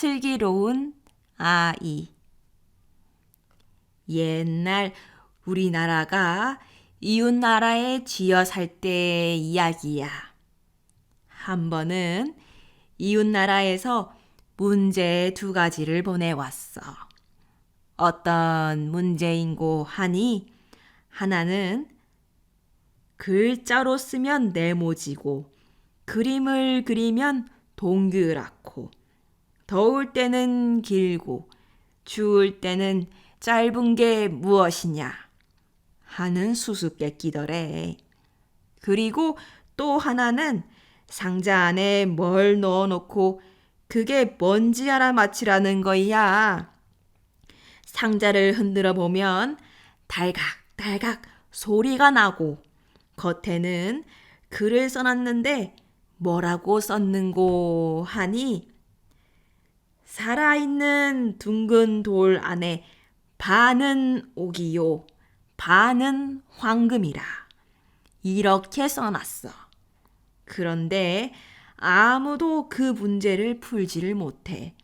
슬기로운 아이. 옛날 우리나라가 이웃 나라에 쥐어 살 때의 이야기야. 한 번은 이웃 나라에서 문제 두 가지를 보내왔어. 어떤 문제인고 하니 하나는 글자로 쓰면 네모지고 그림을 그리면 동그랗고 더울 때는 길고 추울 때는 짧은 게 무엇이냐 하는 수수께끼더래. 그리고 또 하나는 상자 안에 뭘 넣어놓고 그게 뭔지 알아맞히라는 거야. 상자를 흔들어 보면 달각달각 소리가 나고 겉에는 글을 써놨는데 뭐라고 썼는고 하니 살아있는 둥근 돌 안에 반은 옥이요 반은 황금이라 이렇게 써놨어. 그런데 아무도 그 문제를 풀지를 못해.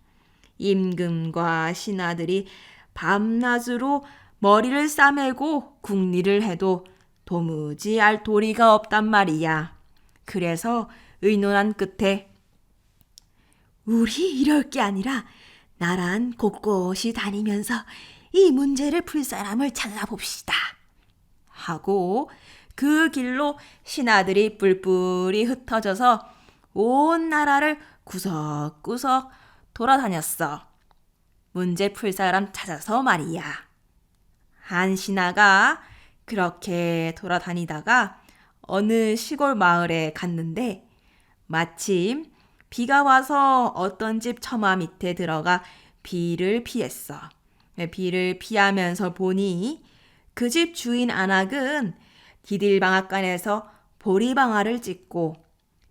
임금과 신하들이 밤낮으로 머리를 싸매고 궁리를 해도 도무지 알 도리가 없단 말이야. 그래서 의논한 끝에 우리 이럴 게 아니라 나란 곳곳이 다니면서 이 문제를 풀 사람을 찾아봅시다 하고 그 길로 신하들이 뿔뿔이 흩어져서 온 나라를 구석구석 돌아다녔어. 문제 풀 사람 찾아서 말이야. 한 신하가 그렇게 돌아다니다가 어느 시골 마을에 갔는데 마침 비가 와서 어떤 집 처마 밑에 들어가 비를 피했어. 비를 피하면서 보니 그 집 주인 안악은 디딜방앗간에서 보리방아를 찍고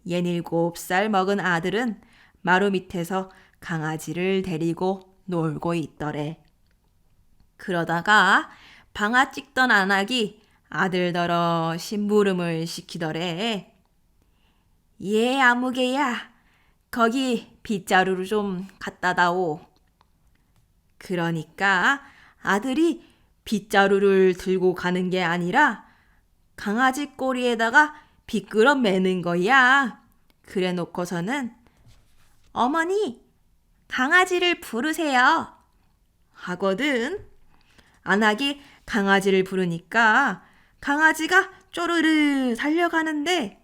67살 먹은 아들은 마루 밑에서 강아지를 데리고 놀고 있더래. 그러다가 방아 찍던 안악이 아들더러 심부름을 시키더래. 예, 아무개야. 거기 빗자루를 좀 갖다 다오. 그러니까 아들이 빗자루를 들고 가는 게 아니라 강아지 꼬리에다가 빗끌어 매는 거야. 그래 놓고서는 어머니, 강아지를 부르세요 하거든. 안악이 강아지를 부르니까 강아지가 쪼르르 달려가는데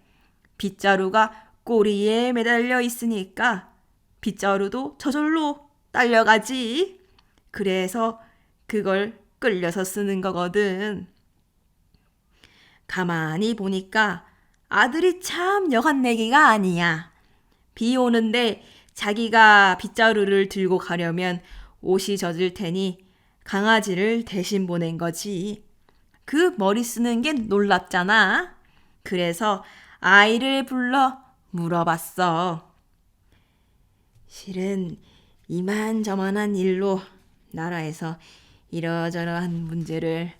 빗자루가 꼬리에 매달려 있으니까 빗자루도 저절로 딸려가지. 그래서 그걸 끌려서 쓰는 거거든. 가만히 보니까 아들이 참 여간내기가 아니야. 비 오는데 자기가 빗자루를 들고 가려면 옷이 젖을 테니 강아지를 대신 보낸 거지. 그 머리 쓰는 게 놀랍잖아. 그래서 아이를 불러 물어봤어. 실은 이만저만한 일로 나라에서 이러저러한 문제를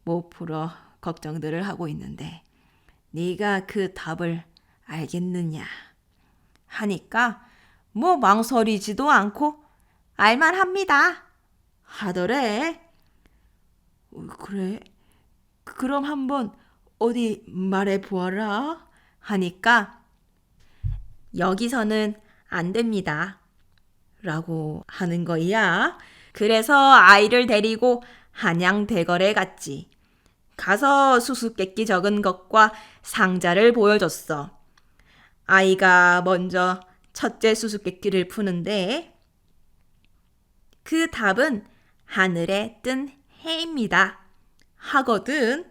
못 풀어 걱정들을 하고 있는데 네가 그 답을 알겠느냐 하니까 뭐 망설이지도 않고 알만합니다 하더래. 그래? 그럼 한번 어디 말해 보아라 하니까 여기서는 안 됩니다 라고 하는 거야. 그래서 아이를 데리고 한양대궐에 갔지. 가서 수수께끼 적은 것과 상자를 보여줬어. 아이가 먼저 첫째 수수께끼를 푸는데 그 답은 하늘에 뜬 해입니다 하거든.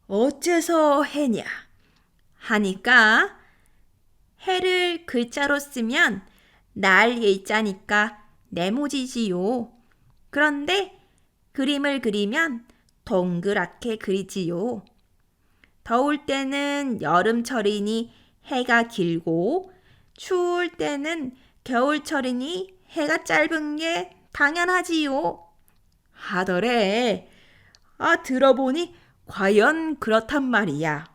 어째서 해냐 하니까 해를 글자로 쓰면 날 예자니까 네모지지요. 그런데 그림을 그리면 동그랗게 그리지요. 더울 때는 여름철이니 해가 길고 추울 때는 겨울철이니 해가 짧은 게 당연하지요 하더래. 들어보니 과연 그렇단 말이야.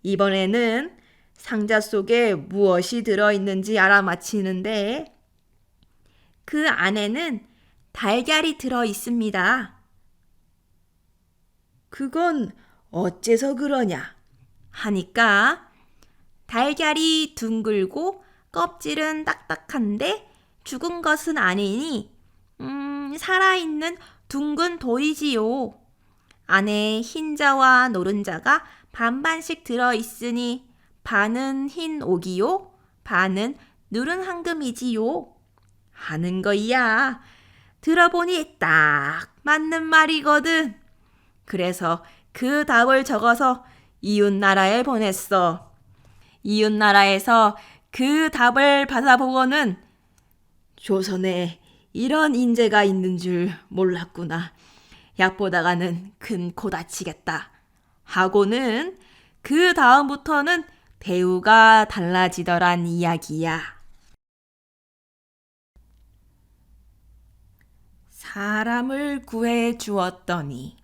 이번에는 상자 속에 무엇이 들어있는지 알아맞히는데 그 안에는 달걀이 들어 있습니다. 그건 어째서 그러냐? 하니까 달걀이 둥글고 껍질은 딱딱한데 죽은 것은 아니니 살아있는 둥근 돌이지요. 안에 흰자와 노른자가 반반씩 들어있으니 반은 흰 옥이요, 반은 누른 황금이지요. 하는 거야. 들어보니 딱 맞는 말이거든. 그래서 그 답을 적어서 이웃나라에 보냈어. 이웃나라에서 그 답을 받아보고는 조선에 이런 인재가 있는 줄 몰랐구나. 약보다가는 큰 코 다치겠다. 하고는 그 다음부터는 대우가 달라지더란 이야기야. 사람을 구해 주었더니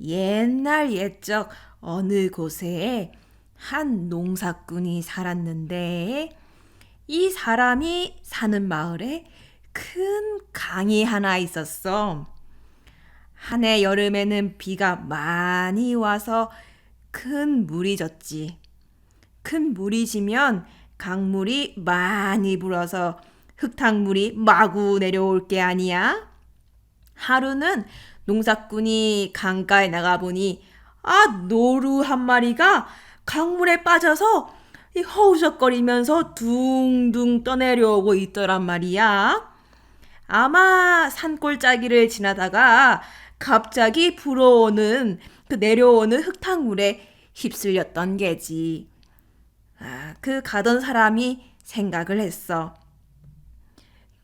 옛날 옛적 어느 곳에 한 농사꾼이 살았는데 이 사람이 사는 마을에 큰 강이 하나 있었어. 한 해 여름에는 비가 많이 와서 큰 물이 졌지. 큰 물이 지면 강물이 많이 불어서 흙탕물이 마구 내려올 게 아니야. 하루는 농사꾼이 강가에 나가보니 노루 한 마리가 강물에 빠져서 허우적거리면서 둥둥 떠내려오고 있더란 말이야. 아마 산골짜기를 지나다가 갑자기 불어오는 내려오는 흙탕물에 휩쓸렸던 게지. 그 가던 사람이 생각을 했어.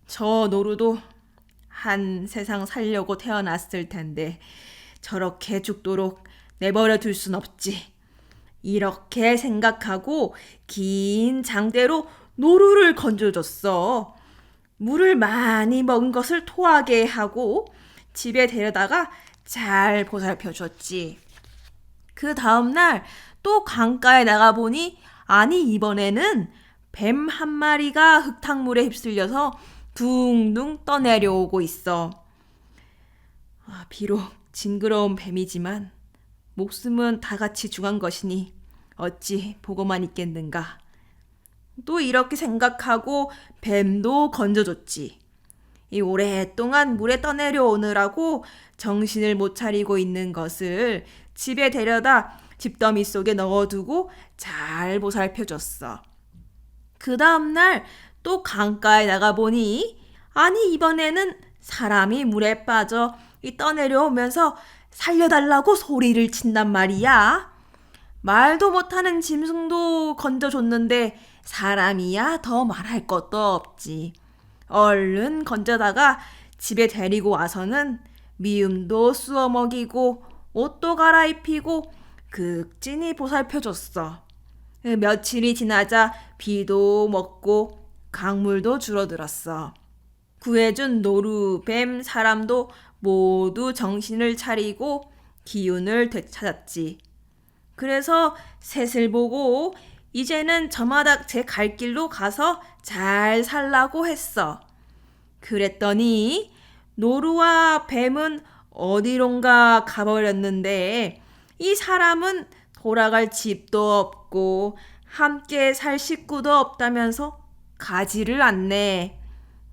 저 노루도 한 세상 살려고 태어났을 텐데 저렇게 죽도록 내버려 둘 순 없지. 이렇게 생각하고 긴 장대로 노루를 건져줬어. 물을 많이 먹은 것을 토하게 하고 집에 데려다가 잘 보살펴줬지. 그 다음날 또 강가에 나가보니 이번에는 뱀 한 마리가 흙탕물에 휩쓸려서 둥둥 떠내려오고 있어. 비록 징그러운 뱀이지만 목숨은 다 같이 중한 것이니 어찌 보고만 있겠는가. 또 이렇게 생각하고 뱀도 건져줬지. 이 오랫동안 물에 떠내려오느라고 정신을 못 차리고 있는 것을 집에 데려다 집더미 속에 넣어두고 잘 보살펴줬어. 그 다음날 또 강가에 나가보니 이번에는 사람이 물에 빠져 떠내려오면서 살려달라고 소리를 친단 말이야. 말도 못하는 짐승도 건져줬는데 사람이야 더 말할 것도 없지. 얼른 건져다가 집에 데리고 와서는 미음도 쑤어 먹이고 옷도 갈아입히고 극진히 보살펴줬어. 며칠이 지나자 비도 먹고 강물도 줄어들었어. 구해준 노루, 뱀, 사람도 모두 정신을 차리고 기운을 되찾았지. 그래서 셋을 보고 이제는 저마다 제 갈 길로 가서 잘 살라고 했어. 그랬더니 노루와 뱀은 어디론가 가버렸는데 이 사람은 돌아갈 집도 없고 함께 살 식구도 없다면서 가지를 않네.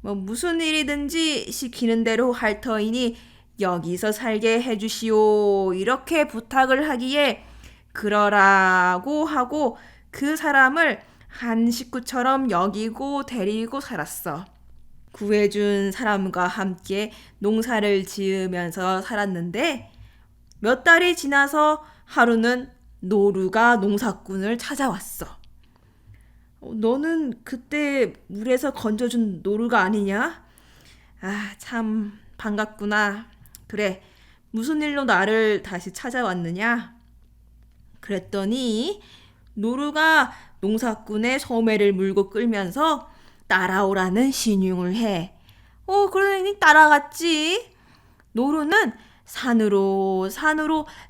무슨 일이든지 시키는 대로 할 터이니 여기서 살게 해주시오. 이렇게 부탁을 하기에 그러라고 하고 그 사람을 한 식구처럼 여기고 데리고 살았어. 구해준 사람과 함께 농사를 지으면서 살았는데 몇 달이 지나서 하루는 노루가 농사꾼을 찾아왔어. 너는 그때 물에서 건져준 노루가 아니냐? 참 반갑구나. 그래, 무슨 일로 나를 다시 찾아왔느냐? 그랬더니 노루가 농사꾼의 소매를 물고 끌면서 따라오라는 신용을 해. 그러니 따라갔지. 노루는 산으로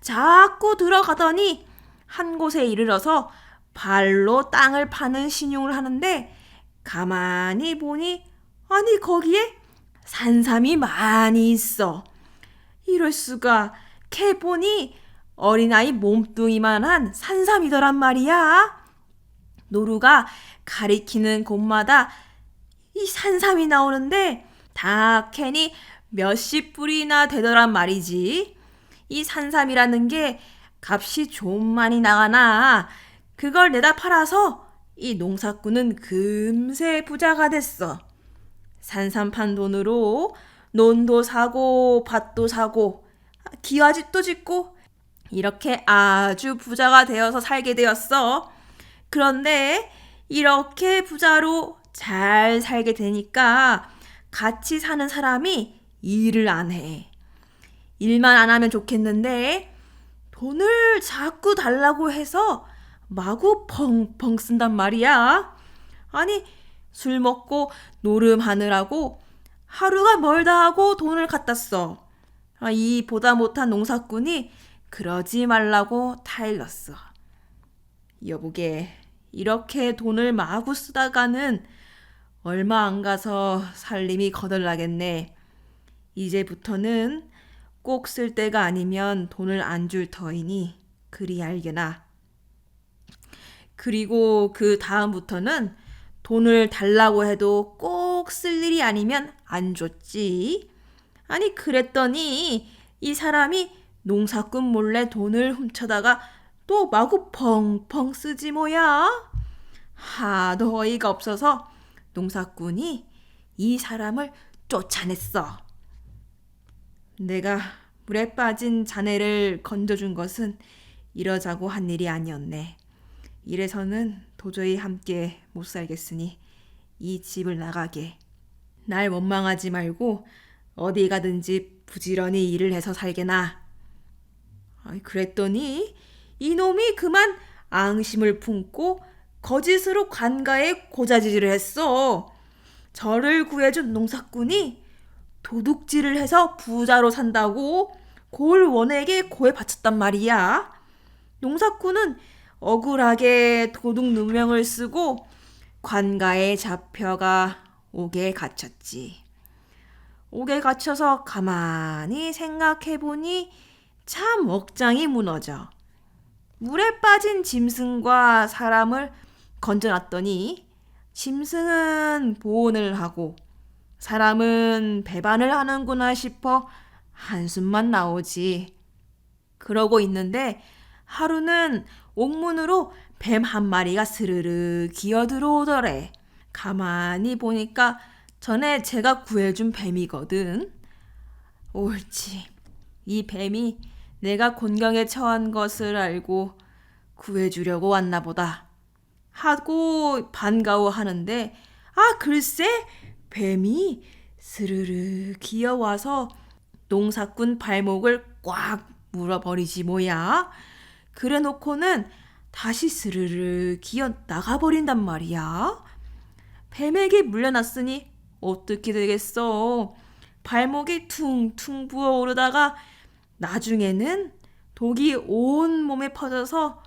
자꾸 들어가더니 한 곳에 이르러서 발로 땅을 파는 신용을 하는데 가만히 보니 아니 거기에 산삼이 많이 있어. 이럴 수가. 캐보니 어린아이 몸뚱이만한 산삼이더란 말이야. 노루가 가리키는 곳마다 이 산삼이 나오는데 다 캐니 몇십 뿌리나 되더란 말이지. 이 산삼이라는 게 값이 좀 많이 나가나 그걸 내다 팔아서 이 농사꾼은 금세 부자가 됐어. 산삼 판 돈으로 논도 사고 밭도 사고 기와집도 짓고 이렇게 아주 부자가 되어서 살게 되었어. 그런데 이렇게 부자로 잘 살게 되니까 같이 사는 사람이 일을 안 해. 일만 안 하면 좋겠는데 돈을 자꾸 달라고 해서 마구 펑펑 쓴단 말이야. 아니 술 먹고 노름하느라고 하루가 멀다 하고 돈을 갖다 써. 이 보다 못한 농사꾼이 그러지 말라고 타일렀어. 여보게, 이렇게 돈을 마구 쓰다가는 얼마 안 가서 살림이 거덜나겠네. 이제부터는 꼭 쓸 때가 아니면 돈을 안 줄 터이니 그리 알게나. 그리고 그 다음부터는 돈을 달라고 해도 꼭 쓸 일이 아니면 안 줬지. 아니 그랬더니 이 사람이 농사꾼 몰래 돈을 훔쳐다가 또 마구 펑펑 쓰지 뭐야. 하도 어이가 없어서 농사꾼이 이 사람을 쫓아냈어. 내가 물에 빠진 자네를 건져준 것은 이러자고 한 일이 아니었네. 이래서는 도저히 함께 못 살겠으니 이 집을 나가게. 날 원망하지 말고 어디 가든지 부지런히 일을 해서 살게나. 그랬더니 이놈이 그만 앙심을 품고 거짓으로 관가에 고자질을 했어. 저를 구해준 농사꾼이 도둑질을 해서 부자로 산다고 골 원에게 고해 바쳤단 말이야. 농사꾼은 억울하게 도둑 누명을 쓰고 관가에 잡혀가 옥에 갇혔지. 옥에 갇혀서 가만히 생각해보니 참 억장이 무너져. 물에 빠진 짐승과 사람을 건져놨더니 짐승은 보온을 하고 사람은 배반을 하는구나 싶어 한숨만 나오지. 그러고 있는데 하루는 옥문으로 뱀 한 마리가 스르르 기어 들어오더래. 가만히 보니까 전에 제가 구해준 뱀이거든. 옳지. 이 뱀이 내가 곤경에 처한 것을 알고 구해주려고 왔나 보다 하고 반가워하는데 글쎄 뱀이 스르르 기어와서 농사꾼 발목을 꽉 물어버리지 뭐야. 그래 놓고는 다시 스르르 기어 나가버린단 말이야. 뱀에게 물려놨으니 어떻게 되겠어. 발목이 퉁퉁 부어오르다가 나중에는 독이 온 몸에 퍼져서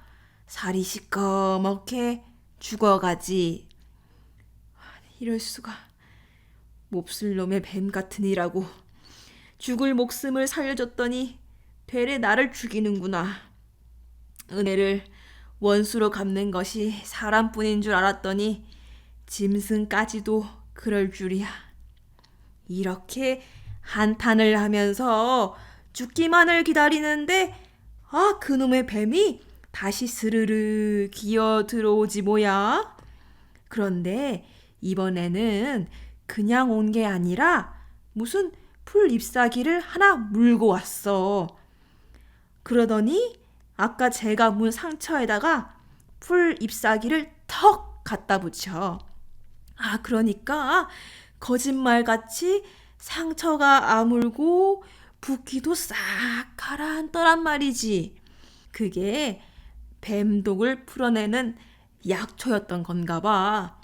살이 시꺼멓게 죽어가지. 이럴 수가. 몹쓸 놈의 뱀 같은 이라고. 죽을 목숨을 살려줬더니 되레 나를 죽이는구나. 은혜를 원수로 갚는 것이 사람뿐인 줄 알았더니 짐승까지도 그럴 줄이야. 이렇게 한탄을 하면서 죽기만을 기다리는데 그놈의 뱀이 다시 스르르 기어 들어오지 뭐야. 그런데 이번에는 그냥 온 게 아니라 무슨 풀 잎사귀를 하나 물고 왔어. 그러더니 아까 제가 문 상처에다가 풀 잎사귀를 턱 갖다 붙여. 그러니까 거짓말같이 상처가 아물고 붓기도 싹 가라앉더란 말이지. 그게 뱀독을 풀어내는 약초였던 건가 봐.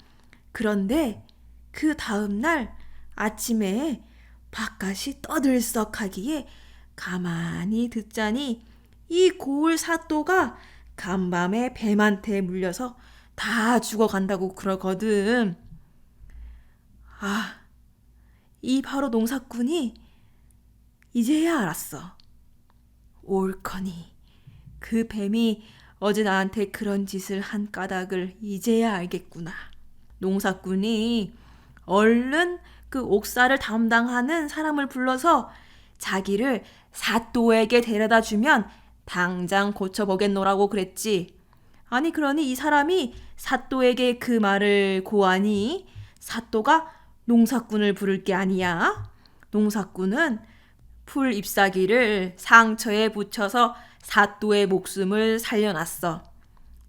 그런데 그 다음날 아침에 바깥이 떠들썩하기에 가만히 듣자니 이 고을 사또가 간밤에 뱀한테 물려서 다 죽어간다고 그러거든. 이 바로 농사꾼이 이제야 알았어. 옳거니 그 뱀이 어제 나한테 그런 짓을 한 까닭을 이제야 알겠구나. 농사꾼이 얼른 그 옥사를 담당하는 사람을 불러서 자기를 사또에게 데려다 주면 당장 고쳐보겠노라고 그랬지. 아니 그러니 이 사람이 사또에게 그 말을 고하니 사또가 농사꾼을 부를 게 아니야. 농사꾼은 풀 잎사귀를 상처에 붙여서 사또의 목숨을 살려놨어.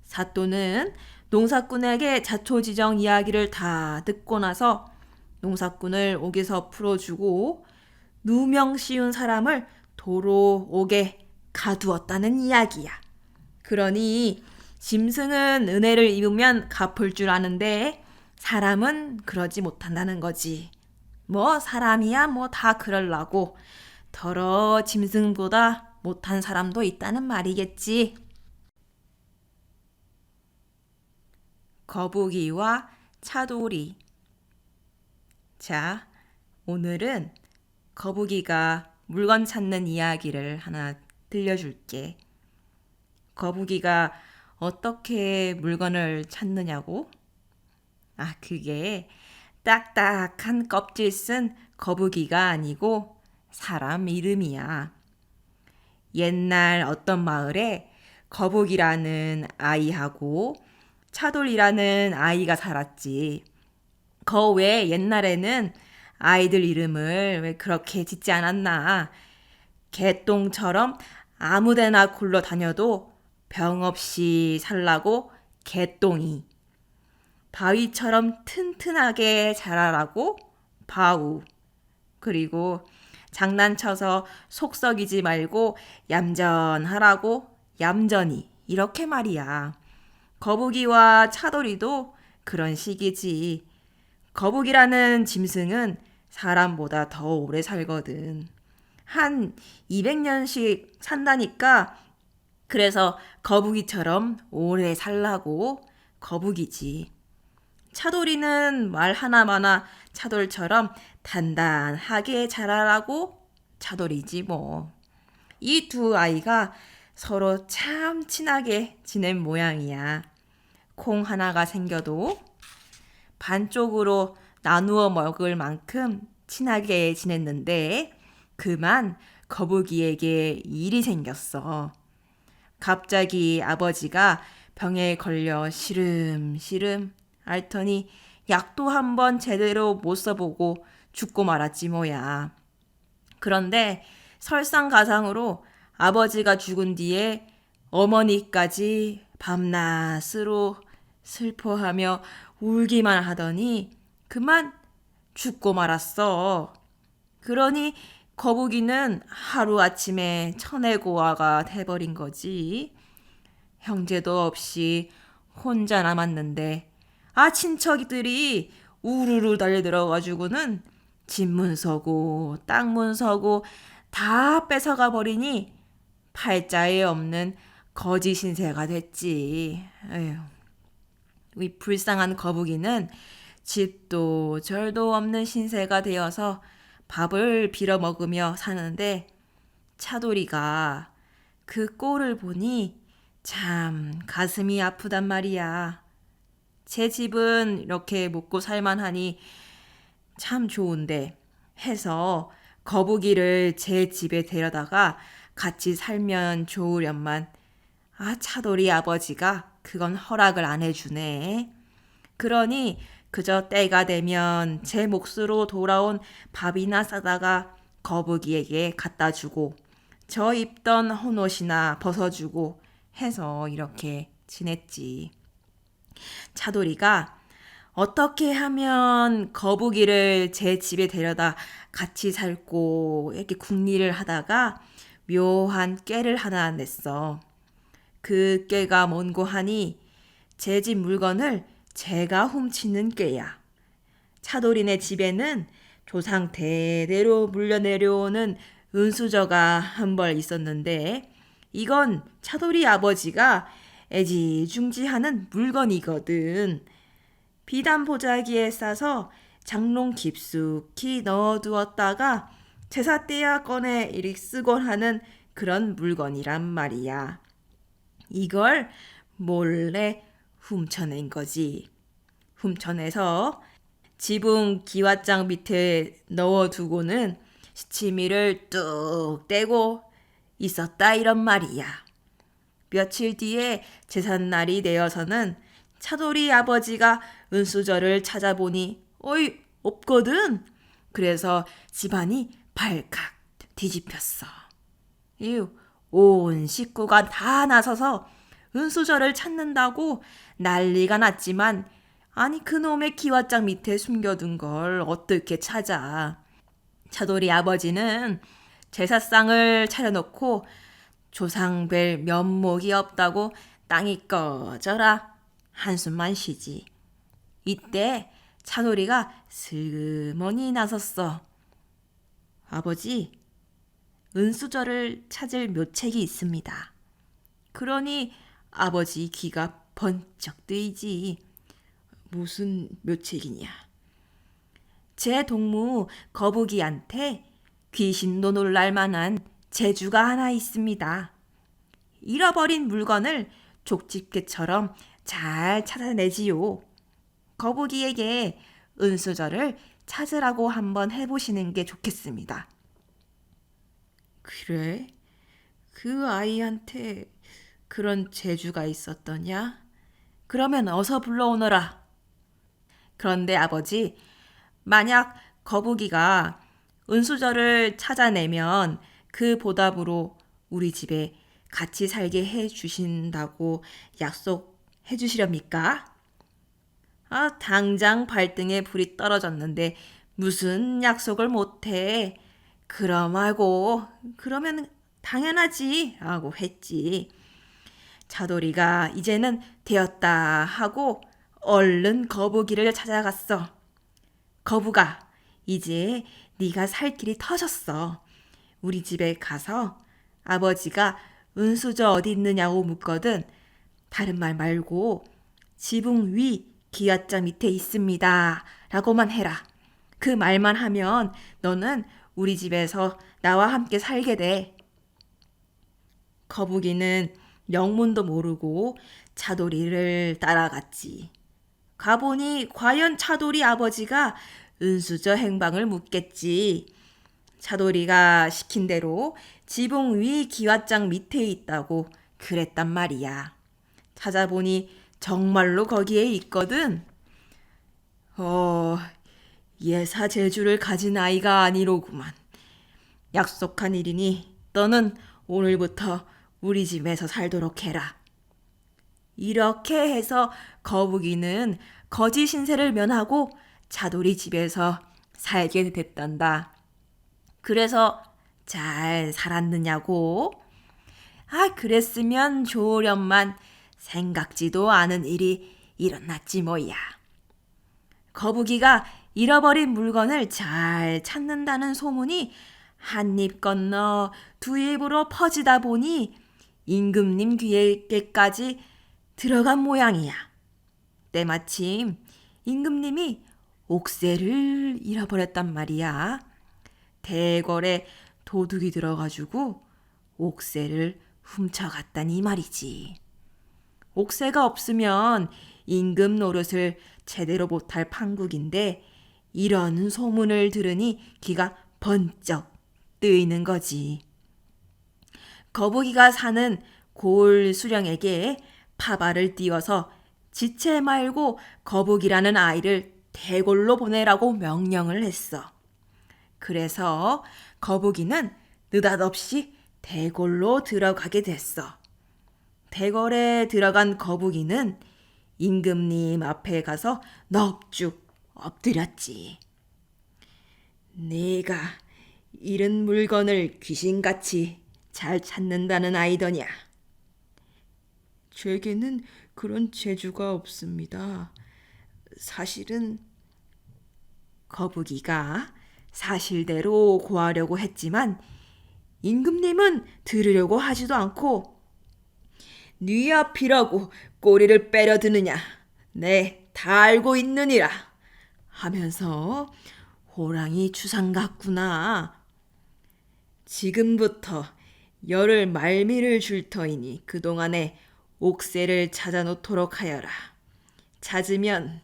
사또는 농사꾼에게 자초지정 이야기를 다 듣고 나서 농사꾼을 옥에서 풀어주고 누명 씌운 사람을 도로 옥에 가두었다는 이야기야. 그러니 짐승은 은혜를 입으면 갚을 줄 아는데 사람은 그러지 못한다는 거지. 뭐 사람이야 뭐 다 그럴라고. 더러 짐승보다 못한 사람도 있다는 말이겠지. 거북이와 차돌이. 자, 오늘은 거북이가 물건 찾는 이야기를 하나 들려줄게. 거북이가 어떻게 물건을 찾느냐고? 아, 그게 딱딱한 껍질 쓴 거북이가 아니고 사람 이름이야. 옛날 어떤 마을에 거북이라는 아이하고 차돌이라는 아이가 살았지. 그 외 옛날에는 아이들 이름을 왜 그렇게 짓지 않았나. 개똥처럼 아무데나 굴러다녀도 병 없이 살라고 개똥이, 바위처럼 튼튼하게 자라라고 바우, 그리고 장난쳐서 속 썩이지 말고 얌전하라고 얌전히, 이렇게 말이야. 거북이와 차돌이도 그런 식이지. 거북이라는 짐승은 사람보다 더 오래 살거든. 한 200년씩 산다니까. 그래서 거북이처럼 오래 살라고 거북이지. 차돌이는 말 하나마나 차돌처럼 단단하게 자라라고 차돌이지 뭐. 이 두 아이가 서로 참 친하게 지낸 모양이야. 콩 하나가 생겨도 반쪽으로 나누어 먹을 만큼 친하게 지냈는데 그만 거북이에게 일이 생겼어. 갑자기 아버지가 병에 걸려 시름시름 앓더니 약도 한번 제대로 못 써보고 죽고 말았지 뭐야. 그런데 설상가상으로 아버지가 죽은 뒤에 어머니까지 밤낮으로 슬퍼하며 울기만 하더니 그만 죽고 말았어. 그러니 거북이는 하루아침에 천혜고아가 돼버린 거지. 형제도 없이 혼자 남았는데 친척들이 우르르 달려들어가지고는 집문 서고 땅문 서고 다 뺏어가 버리니 팔자에 없는 거지 신세가 됐지. 에휴. 이 불쌍한 거북이는 집도 절도 없는 신세가 되어서 밥을 빌어먹으며 사는데 차돌이가 그 꼴을 보니 참 가슴이 아프단 말이야. 제 집은 이렇게 먹고 살만하니 참 좋은데 해서 거북이를 제 집에 데려다가 같이 살면 좋으련만 차돌이 아버지가 그건 허락을 안 해주네. 그러니 그저 때가 되면 제 몫으로 돌아온 밥이나 싸다가 거북이에게 갖다 주고 저 입던 헌옷이나 벗어주고 해서 이렇게 지냈지. 차돌이가 어떻게 하면 거북이를 제 집에 데려다 같이 살고 이렇게 궁리를 하다가 묘한 꾀를 하나 냈어. 그 꾀가 뭔고 하니 제 집 물건을 제가 훔치는 꾀야. 차돌이네 집에는 조상 대대로 물려내려오는 은수저가 한 벌 있었는데 이건 차돌이 아버지가 애지중지하는 물건이거든. 비단 보자기에 싸서 장롱 깊숙이 넣어두었다가 제사 때야 꺼내 이리 쓰곤 하는 그런 물건이란 말이야. 이걸 몰래 훔쳐낸 거지. 훔쳐내서 지붕 기와장 밑에 넣어두고는 시치미를 뚝 떼고 있었다 이런 말이야. 며칠 뒤에 제삿날이 되어서는 차돌이 아버지가 은수저를 찾아보니 어이 없거든. 그래서 집안이 발칵 뒤집혔어. 온 식구가 다 나서서 은수저를 찾는다고 난리가 났지만 아니 그놈의 기와장 밑에 숨겨둔 걸 어떻게 찾아. 차돌이 아버지는 제사상을 차려놓고 조상뵐 면목이 없다고 땅이 꺼져라 한숨만 쉬지. 이때 차돌이가 슬그머니 나섰어. 아버지, 은수저를 찾을 묘책이 있습니다. 그러니 아버지 귀가 번쩍 뜨이지. 무슨 묘책이냐? 제 동무 거북이한테 귀신도 놀랄 만한 재주가 하나 있습니다. 잃어버린 물건을 족집게처럼 잘 찾아내지요. 거북이에게 은수저를 찾으라고 한번 해보시는 게 좋겠습니다. 그래? 그 아이한테 그런 재주가 있었더냐? 그러면 어서 불러오너라. 그런데 아버지, 만약 거북이가 은수저를 찾아내면 그 보답으로 우리 집에 같이 살게 해 주신다고 약속해 주시렵니까? 당장 발등에 불이 떨어졌는데 무슨 약속을 못해. 그러면 당연하지 라고 했지. 차돌이가 이제는 되었다 하고 얼른 거북이를 찾아갔어. 거북아, 이제 네가 살 길이 터졌어. 우리 집에 가서 아버지가 은수저 어디 있느냐고 묻거든 다른 말 말고 지붕 위 기와장 밑에 있습니다 라고만 해라. 그 말만 하면 너는 우리 집에서 나와 함께 살게 돼. 거북이는 영문도 모르고 차돌이를 따라갔지. 가보니 과연 차돌이 아버지가 은수저 행방을 묻겠지. 차돌이가 시킨 대로 지붕 위 기와장 밑에 있다고 그랬단 말이야. 찾아보니 정말로 거기에 있거든. 예사 재주를 가진 아이가 아니로구만. 약속한 일이니 너는 오늘부터 우리 집에서 살도록 해라. 이렇게 해서 거북이는 거지 신세를 면하고 차돌이 집에서 살게 됐단다. 그래서 잘 살았느냐고? 그랬으면 좋으련만 생각지도 않은 일이 일어났지 뭐야. 거북이가 잃어버린 물건을 잘 찾는다는 소문이 한 입 건너 두 입으로 퍼지다 보니 임금님 귀에까지 들어간 모양이야. 때마침 임금님이 옥새를 잃어버렸단 말이야. 대궐에 도둑이 들어가지고 옥새를 훔쳐갔다니 말이지. 옥새가 없으면 임금 노릇을 제대로 못할 판국인데 이런 소문을 들으니 귀가 번쩍 뜨이는 거지. 거북이가 사는 고을 수령에게 파발을 띄워서 지체 말고 거북이라는 아이를 대궐로 보내라고 명령을 했어. 그래서 거북이는 느닷없이 대궐로 들어가게 됐어. 대궐에 들어간 거북이는 임금님 앞에 가서 넙죽 엎드렸지. 네가 잃은 물건을 귀신같이 잘 찾는다는 아이더냐? 제게는 그런 재주가 없습니다. 사실은 거북이가 사실대로 고하려고 했지만 임금님은 들으려고 하지도 않고 네 앞이라고 꼬리를 빼려 드느냐? 네, 다 알고 있느니라 하면서 호랑이 주상 같구나. 지금부터 열흘 말미를 줄 터이니 그동안에 옥새를 찾아 놓도록 하여라. 찾으면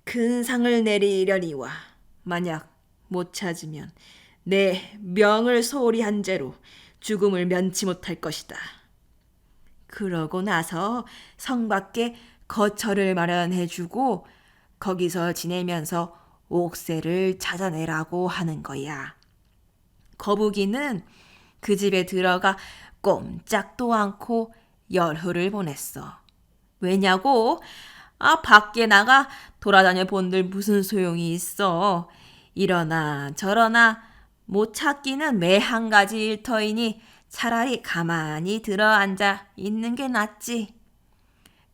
큰 상을 내리려니와 만약 못 찾으면 내 명을 소홀히 한 죄로 죽음을 면치 못할 것이다. 그러고 나서 성 밖에 거처를 마련해주고 거기서 지내면서 옥새를 찾아내라고 하는 거야. 거북이는 그 집에 들어가 꼼짝도 않고 열흘을 보냈어. 왜냐고? 밖에 나가 돌아다녀 본들 무슨 소용이 있어. 이러나 저러나 못 찾기는 매 한 가지 일터이니 차라리 가만히 들어앉아 있는 게 낫지.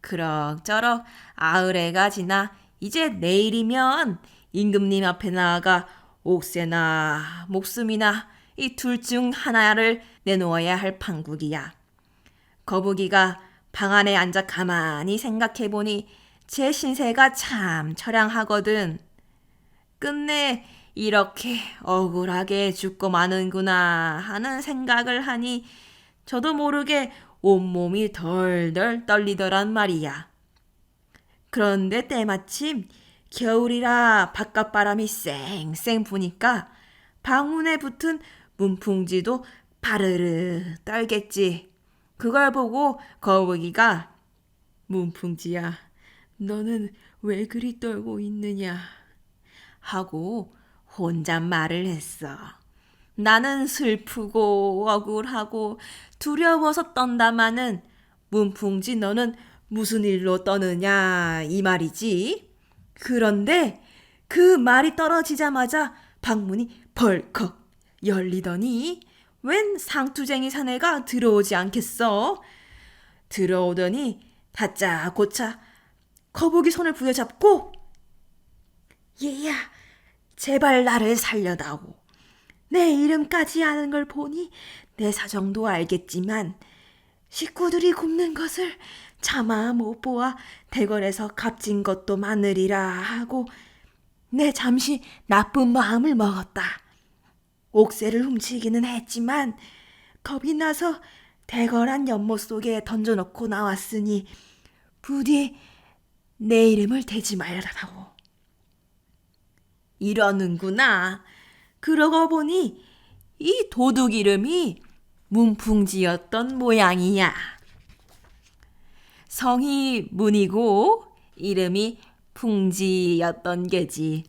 그럭저럭 아흘해가 지나 이제 내일이면 임금님 앞에 나아가 옥새나 목숨이나 이 둘 중 하나를 내놓아야 할 판국이야. 거북이가 방 안에 앉아 가만히 생각해보니 제 신세가 참 처량하거든. 끝내 이렇게 억울하게 죽고 마는구나 하는 생각을 하니 저도 모르게 온몸이 덜덜 떨리더란 말이야. 그런데 때마침 겨울이라 바깥바람이 쌩쌩 부니까 방문에 붙은 문풍지도 바르르 떨겠지. 그걸 보고 거북이가 문풍지야, 너는 왜 그리 떨고 있느냐 하고 혼잣말을 했어. 나는 슬프고 억울하고 두려워서 떤다마는 문풍지 너는 무슨 일로 떠느냐 이 말이지. 그런데 그 말이 떨어지자마자 방문이 벌컥 열리더니 웬 상투쟁이 사내가 들어오지 않겠어. 들어오더니 다짜고짜 거북이 손을 부여잡고 얘야 제발 나를 살려다오. 내 이름까지 아는 걸 보니 내 사정도 알겠지만 식구들이 굶는 것을 차마 못 보아 대궐에서 값진 것도 많으리라 하고 내 잠시 나쁜 마음을 먹었다. 옥새를 훔치기는 했지만 겁이 나서 대궐한 연못 속에 던져놓고 나왔으니 부디 내 이름을 대지 말라고. 이러는구나. 그러고 보니 이 도둑 이름이 문풍지였던 모양이야. 성이 문이고 이름이 풍지였던 게지.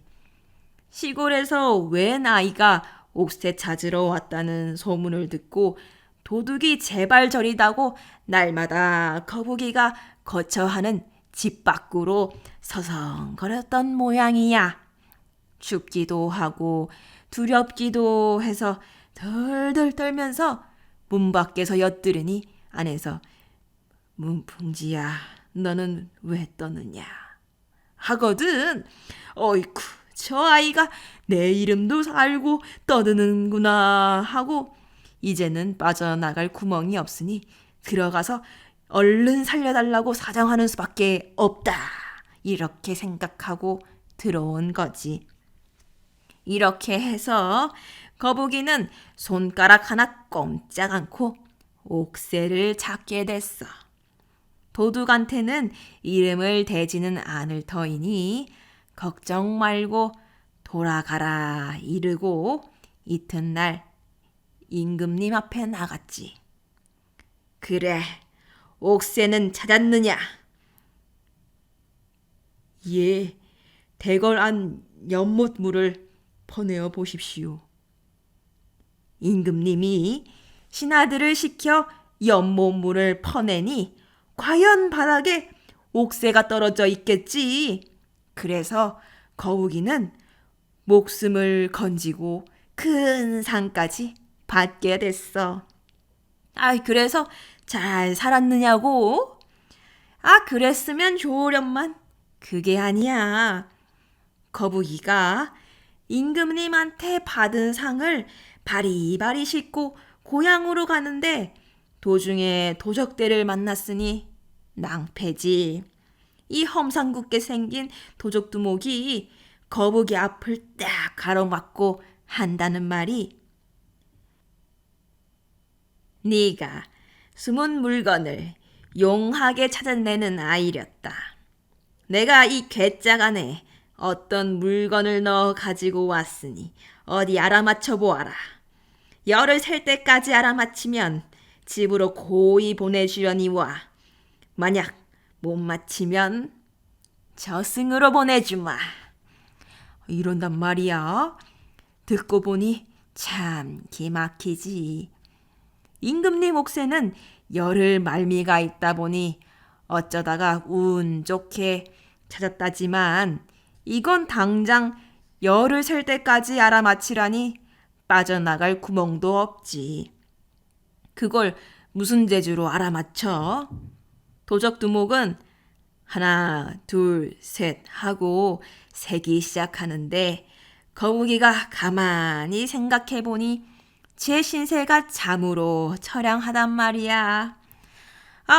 시골에서 웬 아이가 옥새 찾으러 왔다는 소문을 듣고 도둑이 제발 저리다고 날마다 거북이가 거처하는 집 밖으로 서성거렸던 모양이야. 춥기도 하고 두렵기도 해서 덜덜 떨면서 문 밖에서 엿들으니 안에서 문풍지야 너는 왜 떠느냐 하거든. 어이쿠 저 아이가 내 이름도 알고 떠드는구나 하고 이제는 빠져나갈 구멍이 없으니 들어가서 얼른 살려달라고 사정하는 수밖에 없다. 이렇게 생각하고 들어온 거지. 이렇게 해서 거북이는 손가락 하나 꼼짝 않고 옥새를 찾게 됐어. 도둑한테는 이름을 대지는 않을 터이니 걱정 말고 돌아가라 이르고 이튿날 임금님 앞에 나갔지. 그래, 옥새는 찾았느냐? 예, 대궐 안 연못물을 퍼내어 보십시오. 임금님이 신하들을 시켜 연못물을 퍼내니 과연 바닥에 옥새가 떨어져 있겠지. 그래서 거북이는 목숨을 건지고 큰 상까지 받게 됐어. 그래서 잘 살았느냐고? 그랬으면 좋으련만 그게 아니야. 거북이가 임금님한테 받은 상을 바리바리 싣고 고향으로 가는데 도중에 도적들을 만났으니 낭패지. 이 험상궂게 생긴 도적 두목이 거북이 앞을 딱 가로막고 한다는 말이 네가 숨은 물건을 용하게 찾아내는 아이렸다. 내가 이 괴짝 안에 어떤 물건을 넣어 가지고 왔으니 어디 알아맞혀 보아라. 열을 셀 때까지 알아맞히면 집으로 고이 보내주려니와 만약 못 맞히면 저승으로 보내주마. 이런단 말이야. 듣고 보니 참 기막히지. 임금님 옥새는 열흘 말미가 있다 보니 어쩌다가 운 좋게 찾았다지만 이건 당장 열을 셀 때까지 알아맞히라니 빠져나갈 구멍도 없지. 그걸 무슨 재주로 알아맞혀? 도적두목은 하나, 둘, 셋 하고 세기 시작하는데 거북이가 가만히 생각해보니 제 신세가 참으로 처량하단 말이야.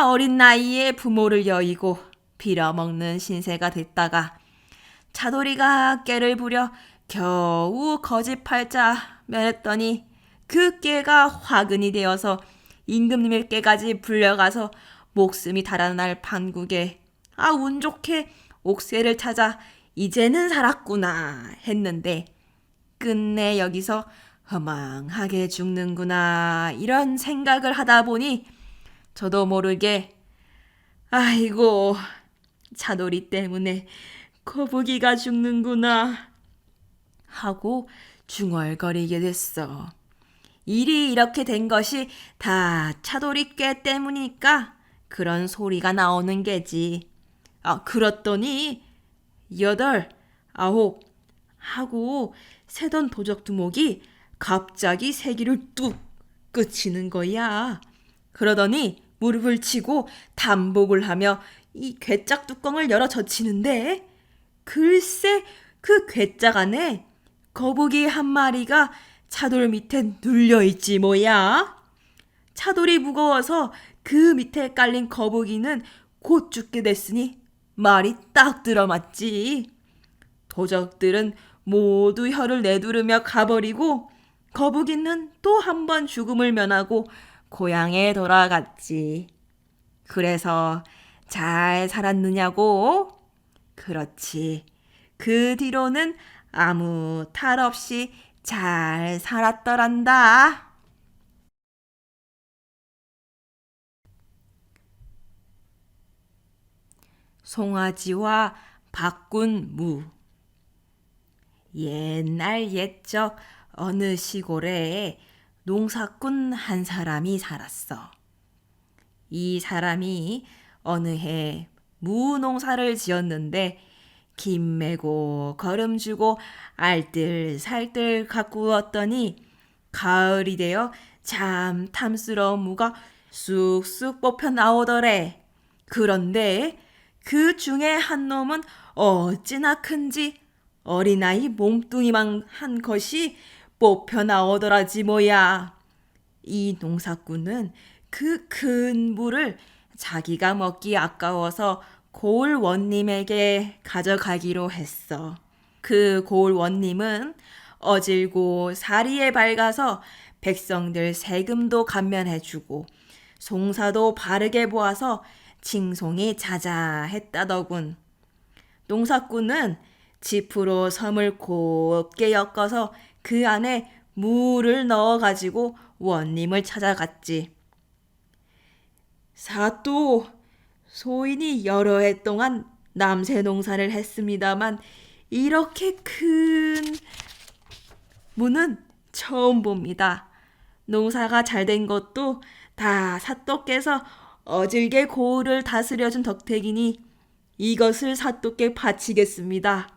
어린 나이에 부모를 여의고 빌어먹는 신세가 됐다가 차돌이가 깨를 부려 겨우 거짓팔자 면했더니 그 깨가 화근이 되어서 임금님의 깨까지 불려가서 목숨이 달아날 판국에 운 좋게 옥새를 찾아 이제는 살았구나 했는데 끝내 여기서 허망하게 죽는구나 이런 생각을 하다 보니 저도 모르게 아이고 차돌이 때문에 거북이가 죽는구나 하고 중얼거리게 됐어. 일이 이렇게 된 것이 다 차돌이 꾀 때문이니까 그런 소리가 나오는 게지. 그렇더니 8, 9 하고 세던 도적두목이 갑자기 세기를 뚝 끝이는 거야. 그러더니 무릎을 치고 단복을 하며 이 괴짝 뚜껑을 열어 젖히는데 글쎄 그 괴짝 안에 거북이 한 마리가 차돌 밑에 눌려있지 뭐야. 차돌이 무거워서 그 밑에 깔린 거북이는 곧 죽게 됐으니 말이 딱 들어맞지. 도적들은 모두 혀를 내두르며 가버리고 거북이는 또 한 번 죽음을 면하고 고향에 돌아갔지. 그래서 잘 살았느냐고? 그렇지. 그 뒤로는 아무 탈 없이 잘 살았더란다. 송아지와 바꾼 무. 옛날 옛적 어느 시골에 농사꾼 한 사람이 살았어. 이 사람이 어느 해 무농사를 지었는데 김 메고 거름 주고 알뜰살뜰 가꾸었더니 가을이 되어 참 탐스러운 무가 쑥쑥 뽑혀 나오더래. 그런데 그 중에 한 놈은 어찌나 큰지 어린아이 몸뚱이만 한 것이 뽑혀 나오더라지 뭐야. 이 농사꾼은 그 큰 무를 자기가 먹기 아까워서 고을 원님에게 가져가기로 했어. 그 고을 원님은 어질고 사리에 밝아서 백성들 세금도 감면해주고 송사도 바르게 보아서 칭송이 자자했다더군. 농사꾼은 지프로 섬을 곱게 엮어서 그 안에 무를 넣어가지고 원님을 찾아갔지. 사또, 소인이 여러 해 동안 남새 농사를 했습니다만 이렇게 큰 무는 처음 봅니다. 농사가 잘 된 것도 다 사또께서 어질게 고을을 다스려준 덕택이니 이것을 사또께 바치겠습니다.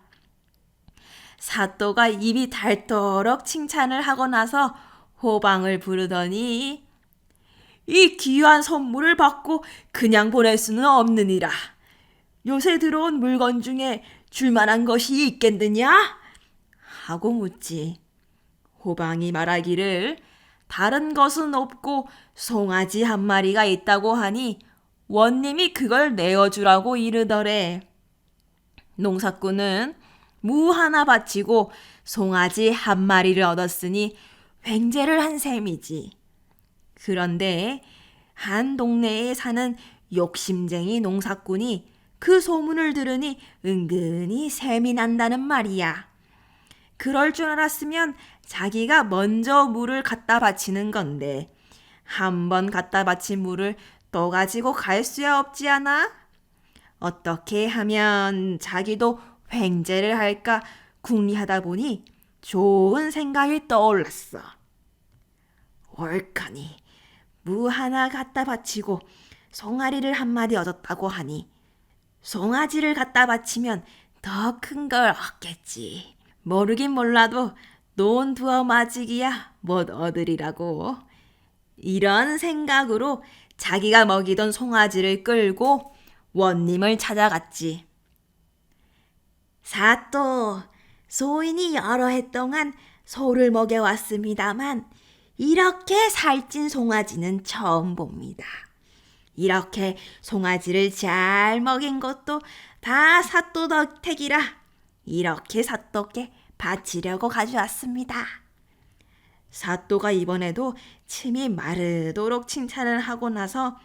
사또가 입이 닳도록 칭찬을 하고 나서 호방을 부르더니 이 귀한 선물을 받고 그냥 보낼 수는 없느니라. 요새 들어온 물건 중에 줄만한 것이 있겠느냐? 하고 묻지. 호방이 말하기를 다른 것은 없고 송아지 한 마리가 있다고 하니 원님이 그걸 내어주라고 이르더래. 농사꾼은 무 하나 바치고 송아지 한 마리를 얻었으니 횡재를 한 셈이지. 그런데 한 동네에 사는 욕심쟁이 농사꾼이 그 소문을 들으니 은근히 셈이 난다는 말이야. 그럴 줄 알았으면 자기가 먼저 물을 갖다 바치는 건데 한 번 갖다 바친 물을 또 가지고 갈 수야 없지 않아? 어떻게 하면 자기도 횡재를 할까 궁리하다 보니 좋은 생각이 떠올랐어. 옳거니 무 하나 갖다 바치고 송아리를 한 마리 얻었다고 하니 송아지를 갖다 바치면 더 큰 걸 얻겠지. 모르긴 몰라도 논 두어 맞이기야 못 얻으리라고. 이런 생각으로 자기가 먹이던 송아지를 끌고 원님을 찾아갔지. 사또, 소인이 여러 해 동안 소를 먹여왔습니다만 이렇게 살찐 송아지는 처음 봅니다. 이렇게 송아지를 잘 먹인 것도 다 사또 덕택이라 이렇게 사또께 바치려고 가져왔습니다. 사또가 이번에도 침이 마르도록 칭찬을 하고 나서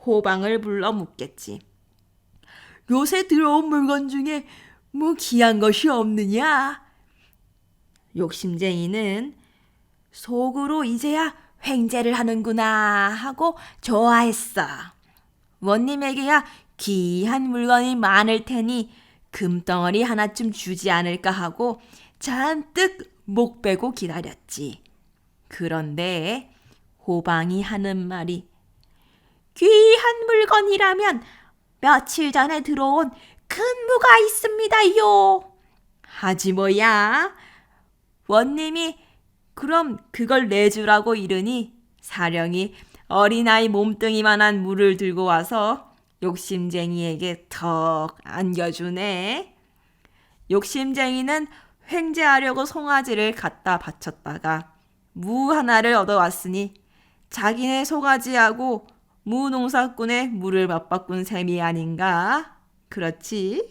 호방을 불러 묻겠지. 요새 들어온 물건 중에 뭐 귀한 것이 없느냐? 욕심쟁이는 속으로 이제야 횡재를 하는구나 하고 좋아했어. 원님에게야 귀한 물건이 많을 테니 금덩어리 하나쯤 주지 않을까 하고 잔뜩 목 빼고 기다렸지. 그런데 호방이 하는 말이 귀한 물건이라면 며칠 전에 들어온 큰 무가 있습니다요. 하지 뭐야. 원님이 그럼 그걸 내주라고 이르니 사령이 어린아이 몸뚱이만한 물을 들고 와서 욕심쟁이에게 턱 안겨주네. 욕심쟁이는 횡재하려고 송아지를 갖다 바쳤다가 무 하나를 얻어왔으니 자기네 송아지하고 무농사꾼의 물을 맞바꾼 셈이 아닌가? 그렇지?